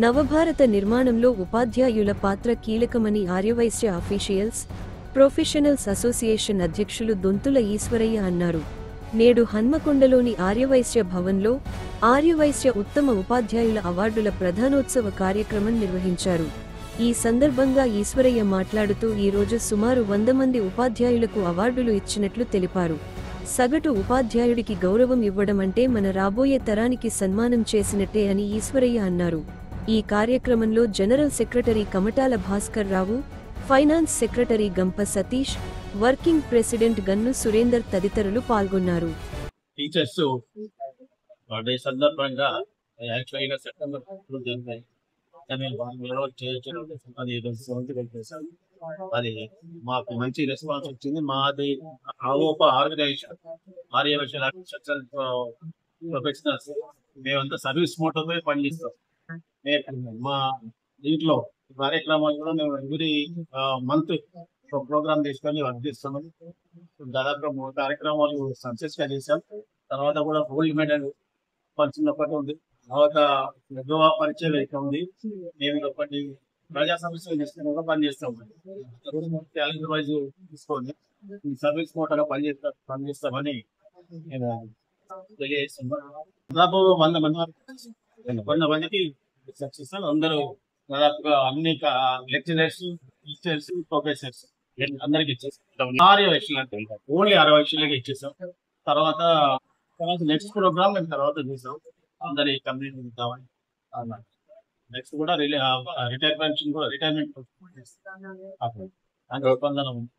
నవభారత నిర్మాణంలో ఉపాధ్యాయుల పాత్ర కీలకమని ఆర్యవైశ్య అఫీషియల్స్, ప్రొఫెషనల్స్ అసోసియేషన్ అధ్యక్షులు దొంతుల ఈశ్వరయ్య అన్నారు. నేడు హన్మకొండలోని ఆర్యవైశ్య భవన్లో ఆర్యవైశ్య ఉత్తమ ఉపాధ్యాయుల అవార్డుల ప్రధానోత్సవ కార్యక్రమం నిర్వహించారు. ఈ సందర్భంగా ఈశ్వరయ్య మాట్లాడుతూ ఈరోజు సుమారు 100 మంది ఉపాధ్యాయులకు అవార్డులు ఇచ్చినట్లు తెలిపారు. సగటు ఉపాధ్యాయుడికి గౌరవం ఇవ్వడమంటే మన రాబోయే తరానికి సన్మానం చేసినట్టే అని ఈశ్వరయ్య అన్నారు. ఈ కార్యక్రమంలో general secretary Kamatala Bhaskar Rao, finance secretary గంప Satish, working president gun Surender తదితరులు పాల్గొన్నారు. టీచర్స్ డే సందర్భంగా యాక్చువల్గా సెప్టెంబర్ అది మాకు మంచి రెస్పాన్స్ వచ్చింది. మాది ఆర్గనైజేషన్ ఆర్యవైశ్య ప్రొఫెషనల్స్ మేమంతా సర్వీస్ మోటర్పై పనిచేస్తాం. మా దీంట్లో కార్యక్రమాలు కూడా మేము ఎవ్రీ మంత్ ప్రోగ్రామ్ తీసుకొని వర్క్ చేస్తున్నాం. దాదాపు 3 కార్యక్రమాలు సక్సెస్ గా చేసాం. తర్వాత కూడా గోల్డ్ మెడల్ పంచిన ఒకటి ఉంది, తర్వాత గోవా పరిచయం ఎక్కువ ఉంది. మేము ఒకటి ప్రజా సమస్యలు తీసుకుని పనిచేస్తాం. టాలెంట్ వైజ్ తీసుకొని సర్వీస్ మోటార్ పనిచేస్తామని నేను తెలియజేస్తున్నాం. దాదాపు 100 మందికి సక్సెస్. అందరూ దాదాపుగా అన్ని లెక్చరర్స్, టీచర్స్, ప్రొఫెసర్స్ అందరికి ఇచ్చేసాం. 6 లక్షలకి ఓన్లీ 6 లక్షలకి ఇచ్చేసాం. తర్వాత నెక్స్ట్ ప్రోగ్రామ్ మేము తర్వాత చూసాం. అందరి కంప్లీట్ ఇద్దామని. నెక్స్ట్ కూడా రిటైర్మెంట్ ఒప్పందం ఉంది.